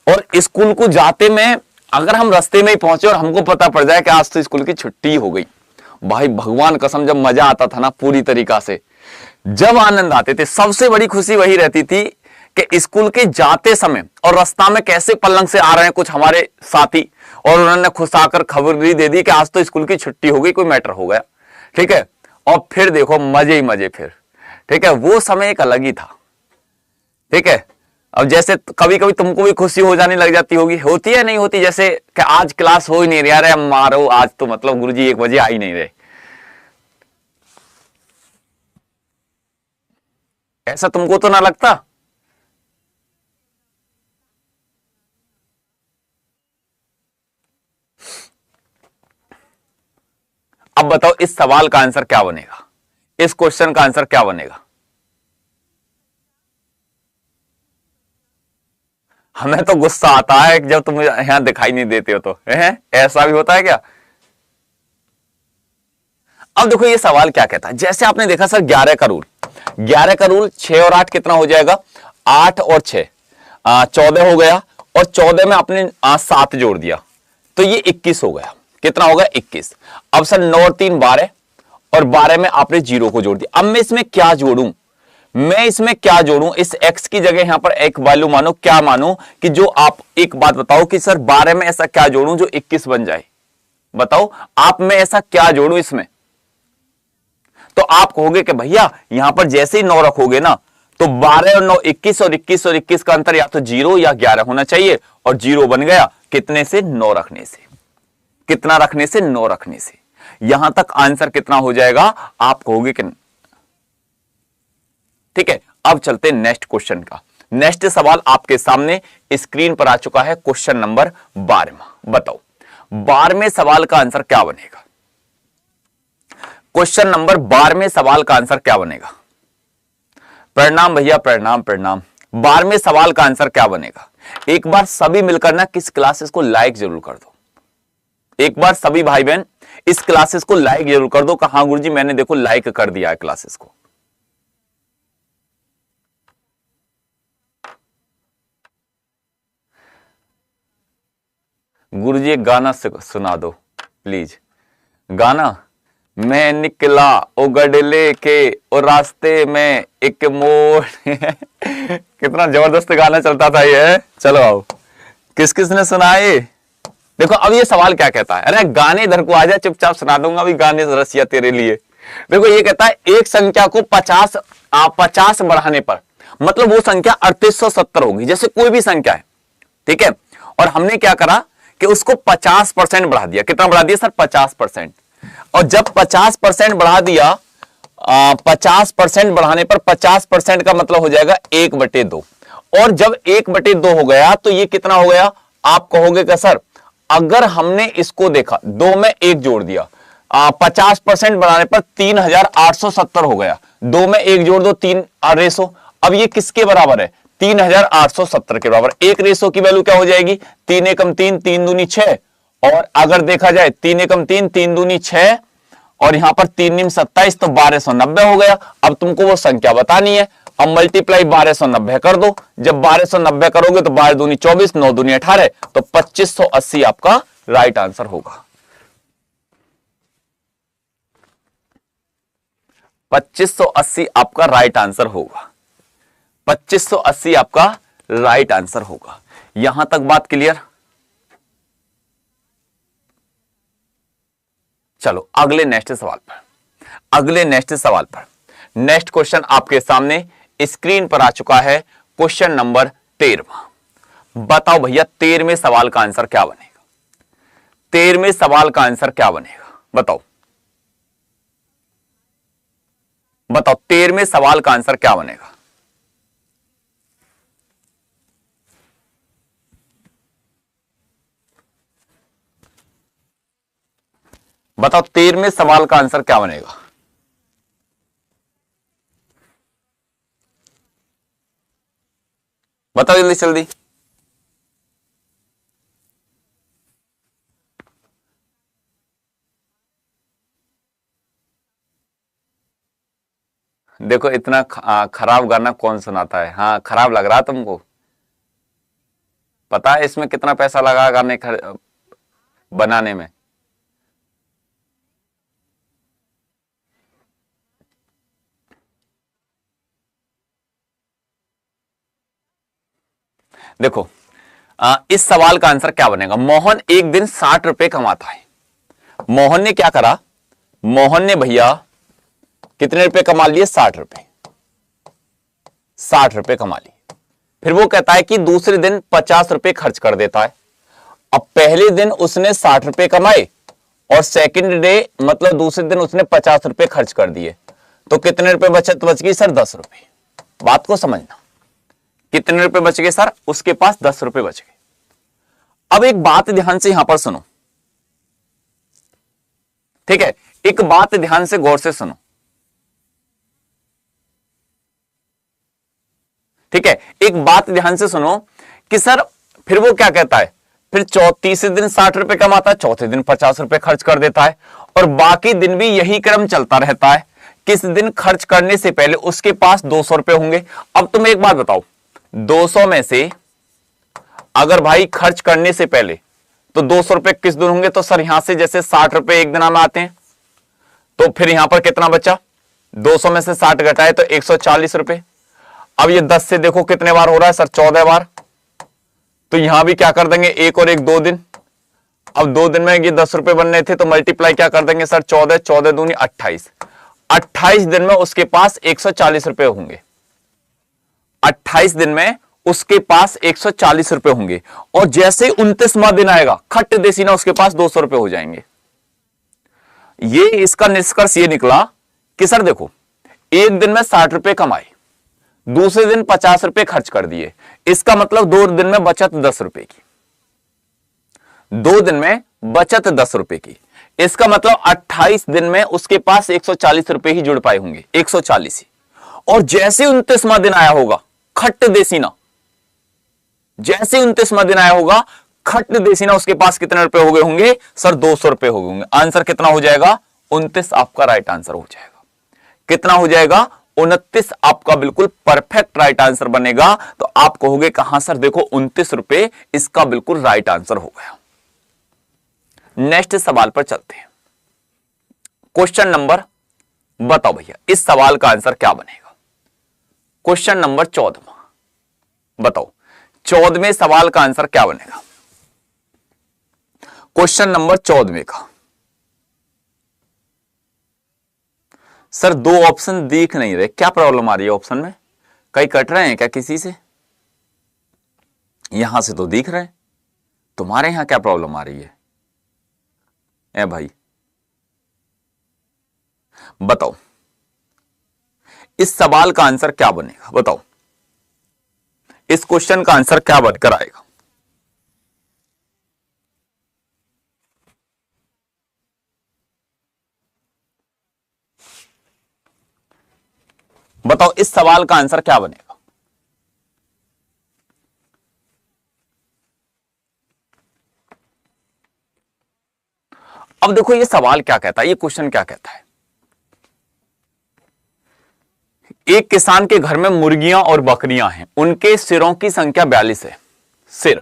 और स्कूल को जाते में अगर हम रास्ते में ही पहुंचे और हमको पता पड़ जाए कि आज तो स्कूल की छुट्टी हो गई, भाई भगवान कसम जब मजा आता था ना पूरी तरीका से, जब आनंद आते थे, सबसे बड़ी खुशी वही रहती थी कि स्कूल के जाते समय और रास्ता में कैसे पलंग से आ रहे हैं कुछ हमारे साथी और उन्होंने खुश आकर खबर भी दे दी कि आज तो स्कूल की छुट्टी हो गई, कोई मैटर हो गया। ठीक है, और फिर देखो मजे ही मजे फिर। ठीक है, वो समय एक अलग ही था। ठीक है, अब जैसे कभी कभी तुमको भी खुशी हो जाने लग जाती होगी, होती है नहीं होती, जैसे कि आज क्लास हो ही नहीं रहा, अरे मारो आज तो मतलब गुरुजी 1 बजे आ ही नहीं रहे, ऐसा तुमको तो ना लगता। अब बताओ इस सवाल का आंसर क्या बनेगा, इस क्वेश्चन का आंसर क्या बनेगा। हमें तो गुस्सा आता है जब तुम यहां दिखाई नहीं देते हो, तो ऐसा भी होता है क्या। अब देखो ये सवाल क्या कहता है, जैसे आपने देखा सर 11 का रूल, 11 का रूल, 6 और 8 कितना हो जाएगा, 8 और 6 14 हो गया, और 14 में आपने 7 जोड़ दिया तो ये 21 हो गया। कितना होगा 21। अब सर 9 और 3 12, और 12 में आपने 0 को जोड़ दिया। अब मैं इसमें क्या जोड़ूं, मैं इसमें क्या जोड़ूं, इस x की जगह यहां पर एक वैल्यू मानो, क्या मानो कि जो आप एक बात बताओ कि सर 12 में ऐसा क्या जोड़ूं जो 21 बन जाए, बताओ आप, मैं ऐसा क्या जोड़ूं इसमें। तो आप कहोगे कि भैया यहां पर जैसे ही 9 रखोगे ना तो 12 और 9 21, और 21 और 21 का अंतर या तो 0 या 11 होना चाहिए, और 0 बन गया कितने से, 9 रखने से। कितना रखने से, 9 रखने से। यहां तक आंसर कितना हो जाएगा, आप कहोगे कि। ठीक है, अब चलते नेक्स्ट क्वेश्चन का। नेक्स्ट सवाल आपके सामने स्क्रीन पर आ चुका है, क्वेश्चन नंबर 12वां। बताओ 12वें सवाल का आंसर क्या बनेगा, क्वेश्चन नंबर 12वें सवाल का आंसर क्या बनेगा। प्रणाम भैया, प्रणाम प्रणाम। 12वें सवाल का आंसर क्या बनेगा, एक बार सभी मिलकर ना किस क्लासेस को लाइक जरूर कर दो, एक बार सभी भाई बहन इस क्लासेस को लाइक जरूर कर दो। कहां गुरुजी, मैंने देखो लाइक कर दिया है क्लासेस को। गुरुजी एक गाना सुना दो प्लीज। गाना, मैं निकला ओ गडले के और रास्ते में एक मोड़ कितना जबरदस्त गाना चलता था ये। चलो आओ, किस किस ने सुना है? देखो अब ये सवाल क्या कहता है, अरे गाने इधर को आ जा, चुपचाप सुना दूंगा अभी गाने रसिया तेरे लिए। देखो ये कहता है एक संख्या को 50 बढ़ाने पर, मतलब वो संख्या 3870 होगी, जैसे कोई भी संख्या है, ठीक है। और हमने क्या करा कि उसको 50% बढ़ा दिया। कितना बढ़ा दिया सर? 50%। और जब 50% बढ़ा दिया, 50% बढ़ाने पर 50% का मतलब हो जाएगा 1/2। और जब 1/2 हो गया तो ये कितना हो गया? आप कहोगे कि सर अगर हमने इसको देखा, 2 में 1 जोड़ दिया, 50% बढ़ाने पर 3870 हो गया, 2 में 1 जोड़ दो 3 रेसो। अब ये किसके बराबर है? 3870 के बराबर। एक रेसो की वैल्यू क्या हो जाएगी? 3 एकम 3, 3 दूनी 6। और अगर देखा जाए 3 एकम 3, 3 दूनी 6 और यहां पर 3 निम 27, तो 1290 हो गया। अब तुमको वो संख्या बतानी है, अब मल्टीप्लाई 1290 कर दो। जब 1290 करोगे तो 12 दूनी 24, 9 दूनी 18, तो 2580 आपका राइट आंसर होगा। 2580 आपका राइट आंसर होगा। 2580 आपका राइट आंसर होगा। यहां तक बात क्लियर? चलो अगले नेक्स्ट सवाल पर। नेक्स्ट क्वेश्चन आपके सामने स्क्रीन पर आ चुका है, क्वेश्चन नंबर 13। बताओ भैया 13वें सवाल का आंसर क्या बनेगा? 13वें सवाल का आंसर क्या बनेगा? बताओ 13वें सवाल का आंसर क्या बनेगा? बताओ 13वें सवाल का आंसर क्या बनेगा? बताओ जल्दी जल्दी। देखो इतना खराब गाना कौन सुनाता है? हाँ खराब लग रहा तुमको? पता है इसमें कितना पैसा लगा गाने बनाने में? देखो इस सवाल का आंसर क्या बनेगा? मोहन एक दिन 60 रुपए कमाता है। मोहन ने क्या करा? मोहन ने भैया कितने रुपए कमा लिए? 60 रुपए। 60 रुपए कमा लिए। फिर वो कहता है कि दूसरे दिन 50 रुपए खर्च कर देता है। अब पहले दिन उसने 60 रुपए कमाए और सेकंड डे मतलब दूसरे दिन उसने 50 रुपए खर्च कर दिए, तो कितने रुपए बचत बच गई सर? 10 रुपए। बात को समझना, कितने रुपए बच गए सर? उसके पास 10 रुपए बच गए। अब एक बात ध्यान से यहां पर सुनो, ठीक है? एक बात ध्यान से गौर से सुनो, ठीक है? एक बात ध्यान से सुनो कि सर फिर वो क्या कहता है? फिर तीसरे दिन 60 रुपए कमाता है, चौथे दिन 50 रुपए खर्च कर देता है और बाकी दिन भी यही क्रम चलता रहता है। किस दिन खर्च करने से पहले उसके पास 200 रुपए होंगे। अब तुम एक बात बताओ, 200 में से अगर भाई खर्च करने से पहले तो 200 रुपए किस दिन होंगे? तो सर यहां से जैसे 60 रुपए एक दिन में आते हैं, तो फिर यहां पर कितना बचा? 200 में से 60 घटाए तो 140 रुपए। अब ये 10 से देखो कितने बार हो रहा है सर? 14 बार। तो यहां भी क्या कर देंगे? एक और एक 2 दिन। अब 2 दिन में ये 10 रुपए बनने थे तो मल्टीप्लाई क्या कर देंगे सर? 14, 14 दूनी 28। 28 दिन में उसके पास 140 रुपए होंगे। 28 दिन में उसके पास 140 रुपए होंगे और जैसे 29वां दिन आएगा खट्ट देसी ना उसके पास 200 रुपए हो जाएंगे। ये इसका निष्कर्ष ये निकला कि सर देखो एक दिन में 60 रुपए कमाए, दूसरे दिन 50 रुपए खर्च कर दिए, इसका मतलब 2 दिन में बचत 10 रुपए की। 2 दिन में बचत 10 रुपए की, इसका मतलब 28 दिन में उसके पास 140 रुपए ही जुड़ पाए होंगे, 140 ही। और जैसे 29वां दिन आया होगा खट्ट देसीना, जैसे 29वां दिन आया होगा खट्ट देसीना उसके पास कितने रुपए हो गए होंगे सर? 200 रुपए हो गए होंगे। आंसर कितना हो जाएगा? 29 आपका राइट आंसर हो जाएगा। कितना हो जाएगा? 29 आपका बिल्कुल परफेक्ट राइट आंसर बनेगा। तो आप कहोगे कहां सर? देखो 29 रुपए इसका बिल्कुल राइट आंसर हो गया। नेक्स्ट सवाल पर चलते हैं। क्वेश्चन नंबर, बताओ भैया इस सवाल का आंसर क्या बनेगा। क्वेश्चन नंबर 14, बताओ 14वें सवाल का आंसर क्या बनेगा। क्वेश्चन नंबर 14 का सर दो ऑप्शन दिख नहीं रहे, क्या प्रॉब्लम आ रही है ऑप्शन में? कहीं कट रहे हैं क्या किसी से? यहां से तो दिख रहे हैं, तुम्हारे यहां क्या प्रॉब्लम आ रही है? ए भाई बताओ इस सवाल का आंसर क्या बनेगा, बताओ इस क्वेश्चन का आंसर क्या बनकर आएगा। बताओ इस सवाल का आंसर क्या बनेगा। अब देखो ये सवाल क्या कहता है, ये क्वेश्चन क्या कहता है। एक किसान के घर में मुर्गियां और बकरियां हैं, उनके सिरों की संख्या 42 है। सिर,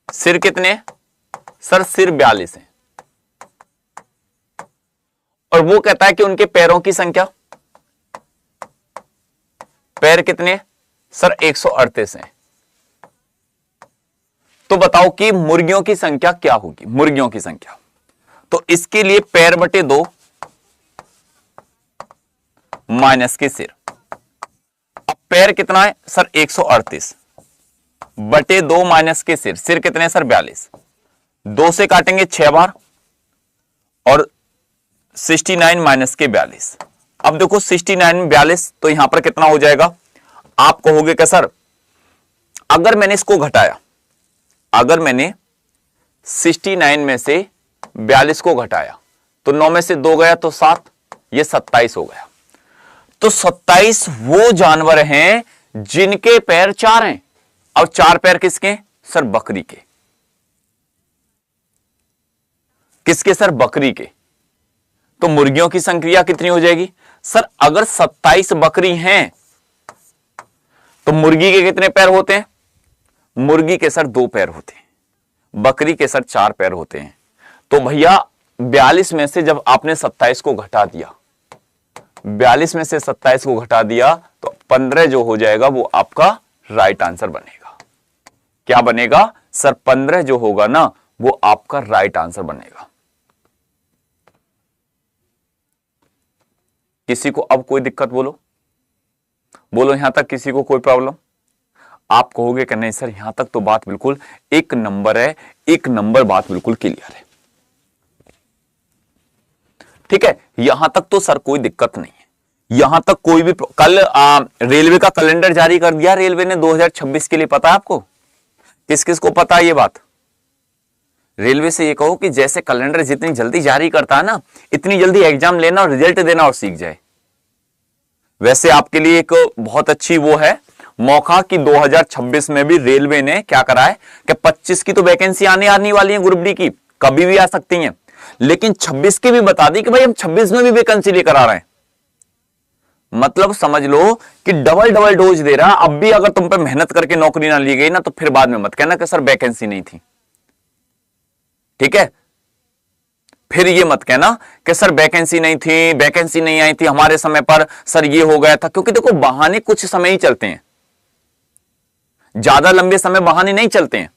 सिर कितने? सर सिर 42 है। और वो कहता है कि उनके पैरों की संख्या, पैर कितने? सर 138 है। तो बताओ कि मुर्गियों की संख्या क्या होगी, मुर्गियों की संख्या। तो इसके लिए पैर बटे 2 माइनस के सिर। अब पैर कितना है सर? 138 बटे 2 माइनस के सिर, सिर कितने सर? 42। 2 से काटेंगे 6 बार और 69 माइनस के 42। अब देखो 69 में 42 तो यहां पर कितना हो जाएगा? आप कहोगे क्या सर अगर मैंने इसको घटाया, अगर मैंने 69 में से 42 को घटाया तो 9 में से 2 गया तो 7, ये 27 हो गया। तो 27 वो जानवर हैं जिनके पैर 4 हैं। अब 4 पैर किसके? सर बकरी के। किसके सर? बकरी के। तो मुर्गियों की संख्या कितनी हो जाएगी सर? अगर 27 बकरी हैं तो मुर्गी के कितने पैर होते हैं? मुर्गी के सर 2 पैर होते हैं, बकरी के सर 4 पैर होते हैं। तो भैया 42 में से जब आपने 27 को घटा दिया, 42 में से 27 को घटा दिया तो 15 जो हो जाएगा वो आपका राइट आंसर बनेगा। क्या बनेगा सर? 15 जो होगा ना वो आपका राइट आंसर बनेगा। किसी को अब कोई दिक्कत? बोलो बोलो, यहां तक किसी को कोई प्रॉब्लम? आप कहोगे कि नहीं सर यहां तक तो बात बिल्कुल एक नंबर है, एक नंबर बात बिल्कुल क्लियर है। ठीक है, यहां तक तो सर कोई दिक्कत नहीं है। यहां तक कोई भी कल रेलवे का कैलेंडर जारी कर दिया रेलवे ने 2026 के लिए, पता है आपको? किस किस को पता है ये बात? रेलवे से ये कहो कि जैसे कैलेंडर जितनी जल्दी जारी करता है ना, इतनी जल्दी एग्जाम लेना और रिजल्ट देना और सीख जाए। वैसे आपके लिए एक बहुत अच्छी वो है मौका कि 2026 में भी रेलवे ने क्या करा है कि 25 की तो वैकेंसी आने वाली है ग्रुप डी की, कभी भी आ सकती हैं, लेकिन 26 की भी बता दी कि भाई हम 26 में भी वैकेंसी लेकर आ रहे हैं। मतलब समझ लो कि डबल डबल डोज दे रहा। अब भी अगर तुम पे मेहनत करके नौकरी ना ली गई ना तो फिर बाद में मत कहना कि सर वैकेंसी नहीं थी। ठीक है, फिर ये मत कहना कि सर वैकेंसी नहीं थी, वैकेंसी नहीं आई थी हमारे समय पर, सर ये हो गया था। क्योंकि देखो बहाने कुछ समय ही चलते हैं, ज्यादा लंबे समय बहाने नहीं चलते हैं।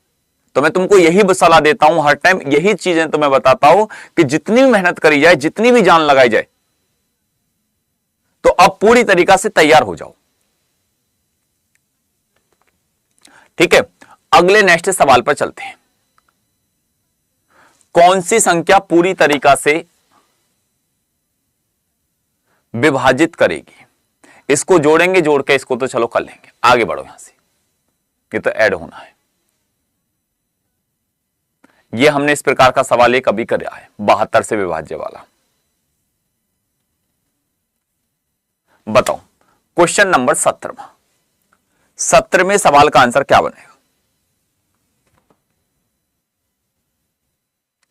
तो मैं तुमको यही सलाह देता हूं हर टाइम, यही चीजें तुम्हें बताता हूं कि जितनी भी मेहनत करी जाए, जितनी भी जान लगाई जाए, तो अब पूरी तरीका से तैयार हो जाओ। ठीक है, अगले नेक्स्ट सवाल पर चलते हैं। कौन सी संख्या पूरी तरीका से विभाजित करेगी? इसको जोड़ेंगे, जोड़ के इसको तो चलो कर लेंगे, आगे बढ़ो यहां से, ये तो ऐड होना है। ये हमने इस प्रकार का सवाल एक अभी कराया है 72 से विभाज्य वाला। बताओ क्वेश्चन नंबर 17, 17वें सवाल का आंसर क्या बनेगा?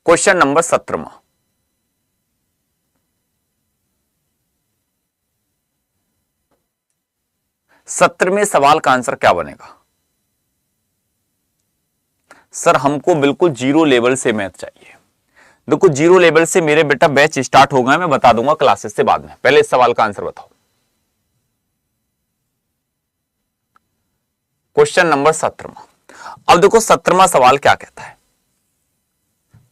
क्वेश्चन नंबर 17, 17वें सवाल का आंसर क्या बनेगा? सर हमको बिल्कुल जीरो लेवल से मैथ चाहिए। देखो जीरो लेवल से मेरे बेटा बैच स्टार्ट हो गए, मैं बता दूंगा क्लासेस से बाद में। पहले इस सवाल का आंसर बताओ। Question number 17। अब देखो 17वां सवाल क्या कहता है।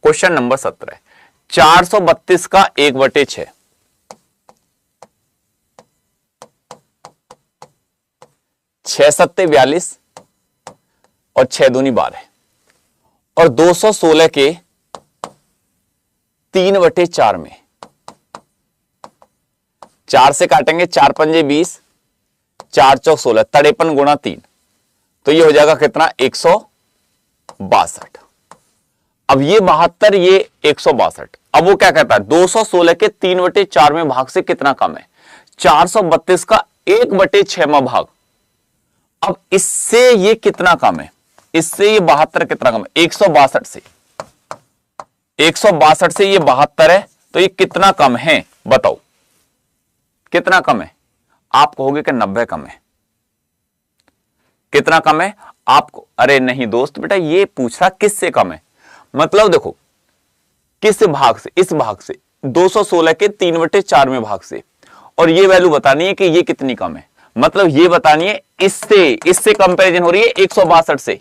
क्वेश्चन नंबर 17, 432 का 1/6, 6 सत्ते 42 और 6 दूनी 12 और 216 के 3/4 में 4 से काटेंगे, 4 पंजे 20, 4 चौक 16, 53 गुणा 3, तो ये हो जाएगा कितना 162। अब ये 72, ये 162। अब वो क्या कहता है 216 के 3/4 में भाग से कितना कम है, 432 का 1/6 में भाग। अब इससे ये कितना कम है, इससे ये 72 कितना कम है, 162 से। 162 से ये 72 है, तो ये कितना कम है बताओ, कितना कम है। आप कहोगे कि 90 कम है। कितना कम है आपको, अरे नहीं दोस्त बेटा ये पूछ रहा किससे कम है, मतलब देखो किस भाग से, इस भाग से 216 के 3/4 में भाग से, और ये वैल्यू बतानी है कि ये कितनी कम है, मतलब ये बतानी है इससे कंपैरिजन हो रही है 162 से।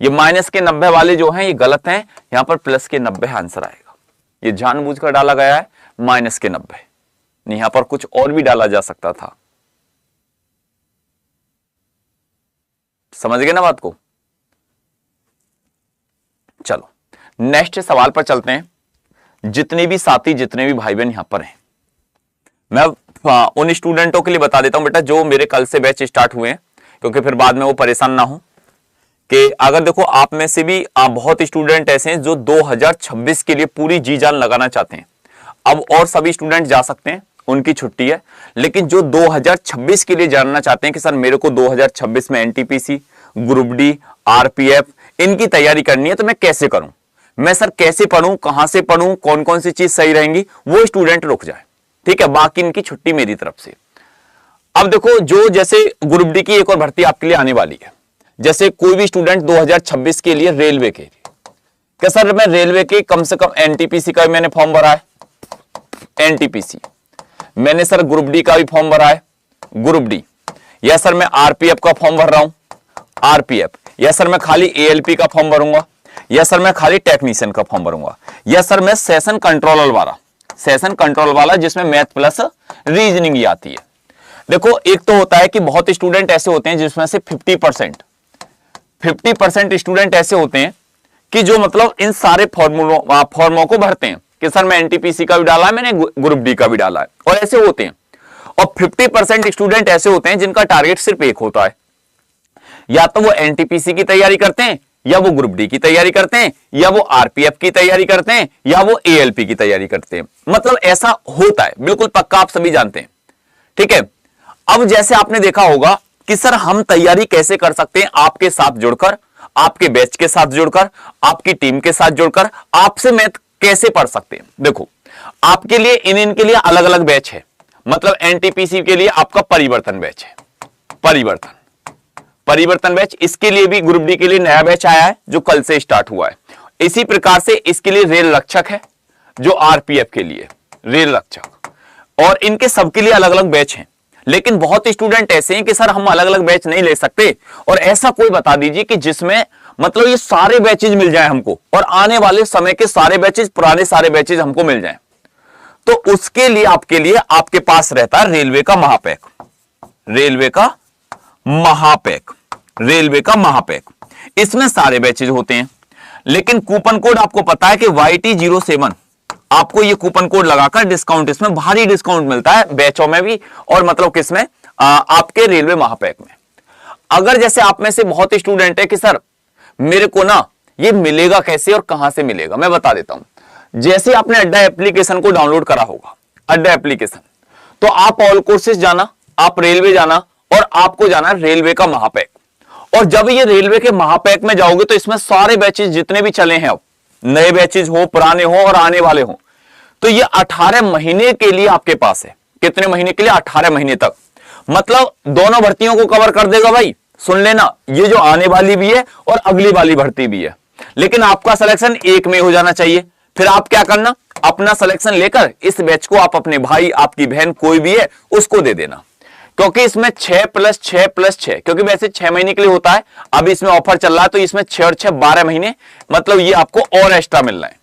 ये माइनस के 90 वाले जो हैं ये गलत हैं, यहां पर प्लस के 90 आंसर आएगा। ये जानबूझकर डाला गया है माइनस के 90, नहीं यहां पर कुछ और भी डाला जा सकता था। समझ गए ना बात को। चलो नेक्स्ट सवाल पर चलते हैं। जितने भी साथी, जितने भी भाई बहन यहां पर हैं, मैं उन स्टूडेंटों के लिए बता देता हूं बेटा जो मेरे कल से बैच स्टार्ट हुए हैं, क्योंकि फिर बाद में वो परेशान ना हो कि अगर देखो आप में से भी बहुत स्टूडेंट ऐसे हैं जो 2026 के लिए पूरी जी जान लगाना चाहते हैं। अब और सभी स्टूडेंट जा सकते हैं, उनकी छुट्टी है, लेकिन जो 2026 के लिए जानना चाहते हैं कि सर मेरे को 2026 में एनटीपीसी, ग्रुप डी, आरपीएफ इनकी तैयारी करनी है, तो मैं कैसे करूं, मैं सर कैसे पढ़ूं, कहां से पढ़ूं, कौन कौन सी चीज सही रहेंगी, वो स्टूडेंट रुक जाए, ठीक है, बाकी इनकी छुट्टी मेरी तरफ से। अब देखो जो जैसे ग्रुप डी की एक और भर्ती आपके लिए आने वाली है, जैसे कोई भी स्टूडेंट 2026 के लिए रेलवे के लिए, क्या सर मैं रेलवे के कम से कम एनटीपीसी का भी मैंने फॉर्म भरा है, एनटीपीसी मैंने सर ग्रुप डी का भी फॉर्म भरा है, ग्रुप डी, या सर मैं आरपीएफ का फॉर्म भर रहा हूं, आरपीएफ, या सर मैं खाली एएलपी का फॉर्म भरूंगा, या सर मैं खाली टेक्नीशियन का फॉर्म भरूंगा, या सर मैं सेशन कंट्रोलर वाला, सेशन कंट्रोल वाला जिसमें मैथ प्लस रीजनिंग ही आती है। देखो एक तो होता है कि बहुत स्टूडेंट ऐसे होते हैं जिसमें से 50% स्टूडेंट ऐसे होते हैं कि जो मतलब इन सारे फॉर्मों को भरते हैं कि सर मैं एनटीपीसी का भी डाला है, मैंने ग्रुप डी का भी डाला है, और ऐसे होते हैं। और 50% स्टूडेंट ऐसे होते हैं जिनका टारगेट सिर्फ एक होता है, या तो वो एनटीपीसी की तैयारी करते हैं, या वो ग्रुप डी की तैयारी करते हैं, या वो आरपीएफ की तैयारी करते हैं, या वो एएलपी की तैयारी करते हैं। मतलब ऐसा होता है, बिल्कुल पक्का, आप सभी जानते हैं, ठीक है। अब जैसे आपने देखा होगा कि सर हम तैयारी कैसे कर सकते हैं, आपके साथ जुड़कर, आपके बैच के साथ जुड़कर, आपकी टीम के साथ जुड़कर, आपसे मैथ कैसे पढ़ सकते हैं। देखो आपके लिए इनके लिए अलग अलग बैच है, मतलब एनटीपीसी के लिए आपका परिवर्तन बैच है, परिवर्तन बैच, इसके लिए भी ग्रुप डी के लिए नया बैच आया है जो कल से स्टार्ट हुआ है। इसी प्रकार से इसके लिए रेल रक्षक है जो आरपीएफ के लिए रेल रक्षक, और इनके सबके लिए अलग अलग बैच हैं। लेकिन बहुत स्टूडेंट ऐसे हैं कि सर हम अलग अलग बैच नहीं ले सकते, और ऐसा कोई बता दीजिए कि जिसमें मतलब ये सारे बैचेज मिल जाए हमको, और आने वाले समय के सारे बैचेज, पुराने सारे बैचेज हमको मिल जाएं। तो उसके लिए आपके पास रहता है रेलवे का महापैक, रेलवे का महापैक, इसमें सारे बैचेज होते हैं। लेकिन कूपन कोड आपको पता है कि YT07, आपको ये कूपन कोड लगाकर डिस्काउंट, इसमें भारी डिस्काउंट मिलता है बैचों में भी, और मतलब किसमें, आपके रेलवे महापैक में। अगर जैसे आप में से बहुत स्टूडेंट है कि सर मेरे को ना ये मिलेगा कैसे और कहां से मिलेगा, मैं बता देता हूं। जैसे आपने अड्डा एप्लीकेशन को डाउनलोड करा होगा, अड्डा एप्लीकेशन, तो आप ऑल कोर्सेज जाना, आप रेलवे जाना, और आपको जाना रेलवे का महापैक। और जब ये रेलवे के महापैक में जाओगे तो इसमें सारे बैचेज जितने भी चले हैं, अब नए बैचेज हो, पुराने हो और आने वाले हो, तो ये 18 महीने के लिए आपके पास है। कितने महीने के लिए? 18 महीने तक, मतलब दोनों भर्तियों को कवर कर देगा भाई, सुन लेना, ये जो आने वाली भी है और अगली वाली भर्ती भी है, लेकिन आपका सिलेक्शन एक में हो जाना चाहिए। फिर आप क्या करना, अपना सिलेक्शन लेकर इस बैच को आप अपने भाई, आपकी बहन, कोई भी है उसको दे देना, क्योंकि इसमें 6+6+6, क्योंकि वैसे 6 महीने के लिए होता है, अब इसमें ऑफर चल रहा है तो इसमें 6 और 6 12 महीने, मतलब ये आपको और एक्स्ट्रा मिल रहा है।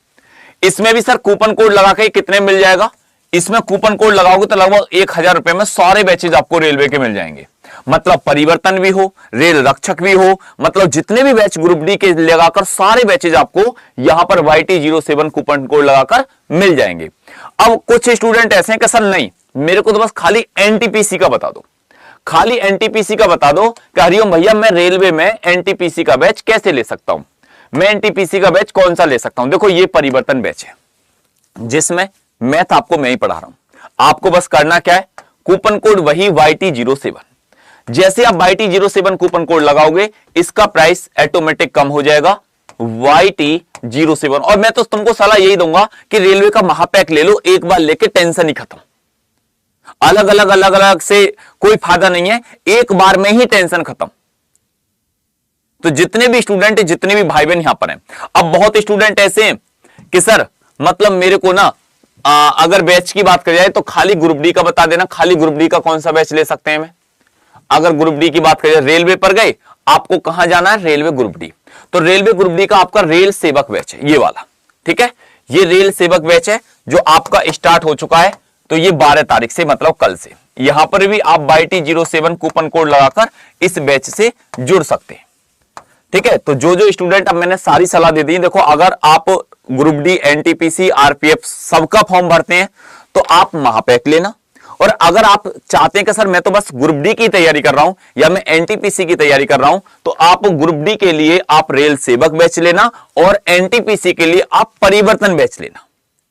इसमें भी सर कूपन कोड लगा के कितने मिल जाएगा, इसमें कूपन कोड लगाओगे तो लगभग 1000 रुपए में सारे बैचेज आपको रेलवे के मिल जाएंगे, मतलब परिवर्तन भी हो, रेल रक्षक भी हो, मतलब जितने भी बैच ग्रुप डी के लगाकर सारे बैचेज आपको यहां पर YT07 कूपन कोड लगाकर मिल जाएंगे। अब कुछ स्टूडेंट ऐसे हैं कि सर नहीं, मेरे को तो बस खाली एनटीपीसी का बता दो, खाली एनटीपीसी का बता दो कि हरिओम भैया मैं रेलवे में एनटीपीसी का बैच कैसे ले सकता हूं, मैं एनटीपीसी का बैच कौन सा ले सकता हूं। देखो ये परिवर्तन बैच है जिसमें मैथ आपको मैं ही पढ़ा रहा हूं, आपको बस करना क्या है, कूपन कोड वही YT07, जैसे आप YT07 कूपन कोड लगाओगे इसका प्राइस ऑटोमेटिक कम हो जाएगा YT07। और मैं तो तुमको सलाह यही दूंगा कि रेलवे का महापैक ले लो, एक बार लेके टेंशन ही खत्म, अलग अलग से कोई फायदा नहीं है, एक बार में ही टेंशन खत्म। तो जितने भी स्टूडेंट, जितने भी भाई बहन यहां पर हैं, अब बहुत स्टूडेंट ऐसे हैं कि सर मतलब मेरे को ना अगर बैच की बात करी जाए तो खाली ग्रुप डी का बता देना, खाली ग्रुप डी का कौन सा बैच ले सकते हैं मैं। अगर ग्रुप डी की बात करें, रेलवे पर गए, आपको कहां जाना है, रेलवे ग्रुप डी, तो रेलवे ग्रुप डी का आपका रेल सेवक बैच है ये वाला, ठीक है, ये रेल सेवक बैच है जो आपका स्टार्ट हो चुका है, तो ये 12 तारीख से, मतलब कल से, यहां पर भी आप YT07 कूपन कोड लगाकर इस बैच से जुड़ सकते हैं, ठीक है। तो जो स्टूडेंट, अब मैंने सारी सलाह दे दी, देखो अगर आप ग्रुप डी, एनटीपीसी, आरपीएफ सबका फॉर्म भरते हैं तो आप महापैक लेना, और अगर आप चाहते हैं कि सर मैं तो बस ग्रुप डी की तैयारी कर रहा हूं या मैं एनटीपीसी की तैयारी कर रहा हूं, तो आप ग्रुप डी के लिए आप रेल सेवक बैच लेना और एनटीपीसी के लिए आप परिवर्तन बैच लेना,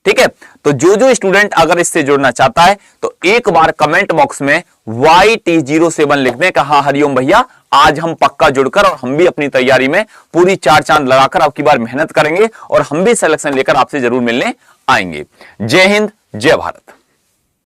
ठीक है। तो जो स्टूडेंट अगर इससे जुड़ना चाहता है तो एक बार कमेंट बॉक्स में YT07 लिख दें कि हाँ हरिओम भैया आज हम पक्का जुड़कर और हम भी अपनी तैयारी में पूरी 4 चांद लगाकर आपकी बार मेहनत करेंगे और हम भी सिलेक्शन लेकर आपसे जरूर मिलने आएंगे। जय हिंद, जय भारत।